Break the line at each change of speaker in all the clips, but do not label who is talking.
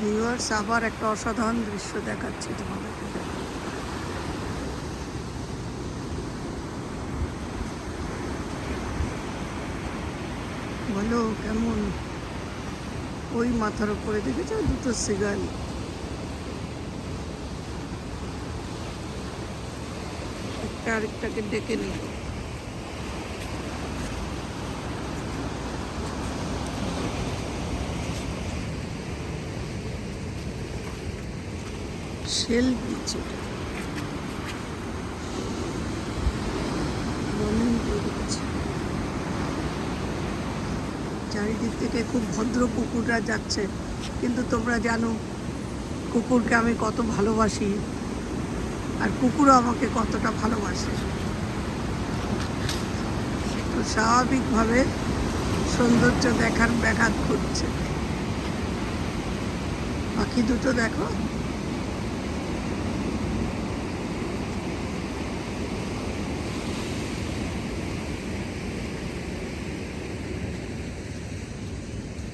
Viewers, আবার একটা অসাধারণ দৃশ্য দেখাচ্ছি তোমাদেরকে। বলো কেমন? ওই মাথার উপরে দেখেছো দুটো সিগাল, একটা আরেকটাকে ডেকে নিল। শেল বিচ, এটা চারিদিক থেকে খুব ভদ্র কুকুররা যাচ্ছে, কিন্তু তোমরা জানো কুকুরকে আমি কত ভালোবাসি, আর কুকুরও আমাকে কতটা ভালোবাসে। তো স্বাভাবিকভাবে সৌন্দর্য দেখার ব্যাঘাত ঘটছে। পাখি দুটো দেখো,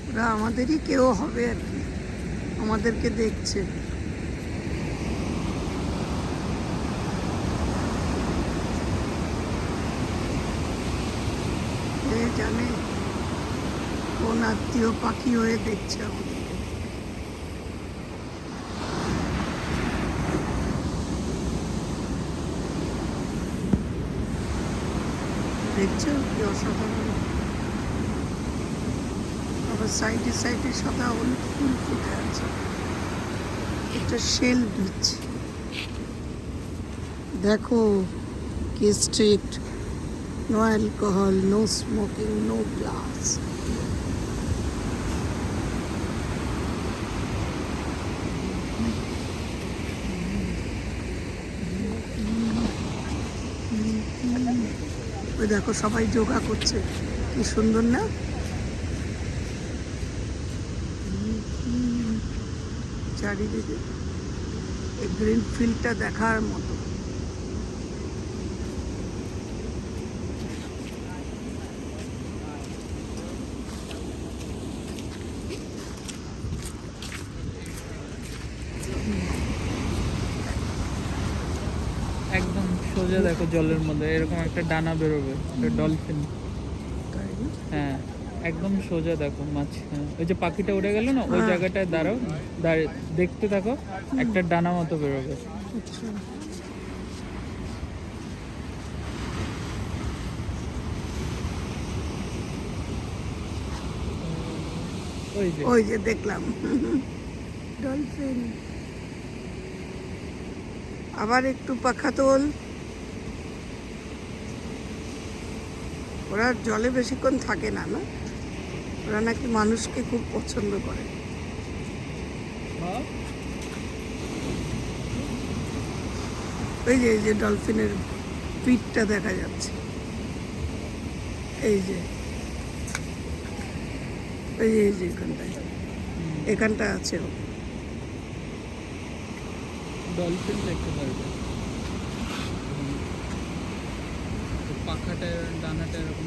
ওরা আমাদেরই কেউ হবে আর কি, আমাদেরকে দেখছে। জানে কোন আত্মীয় পাখি হয়ে দেখছে আমাদের। দেখছো কি অসাধারণ। আবার সাইডে সাইডে সাদা হলুদ ফুল ফুটে আছে। এটা শেল বিচ। দেখো কি strict, no alcohol, no smoking, no glass. ওই দেখো সবাই যোগা করছে, কি সুন্দর না? চারিদিকে এই গ্রিন ফিল্ডটা দেখার মতো।
একদম সোজা দেখো জলের মধ্যে এরকম একটা ডানা বেরোবে, একটা ডলফিন। হ্যাঁ, একদম সোজা দেখো মাছ। হ্যাঁ, ওই যে পাখিটা উড়ে গেল না, ওই জায়গাটায় দাঁড়াও, দেখতে থাকো, একটা ডানা মতো বেরোবে।
ওই যে দেখলাম ডলফিন। আবার একটু পাখা তোল। ওরা জলে বেশিক্ষণ থাকে না, না? ওরা নাকি মানুষকে খুব পছন্দ করে। এই যে ডলফিনের পিঠটা দেখা যাচ্ছে, এই যে এখানটা আছে
ডলফিন দেখতে পারবে। পাখাটা ডানাটা এরকম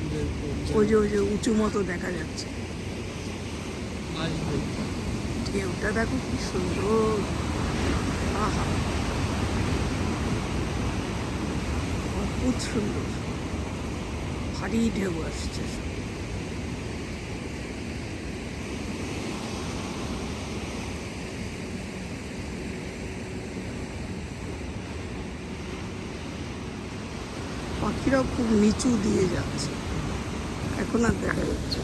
ওই যে উঁচু মতো দেখা যাচ্ছে। ঢেউটা দেখো কি সুন্দর, আহা অদ্ভুত সুন্দর, ভারী ঢেউ আসছে। পাখিরাও খুব নিচু দিয়ে যাচ্ছে, এখন আর দেখা যাচ্ছে।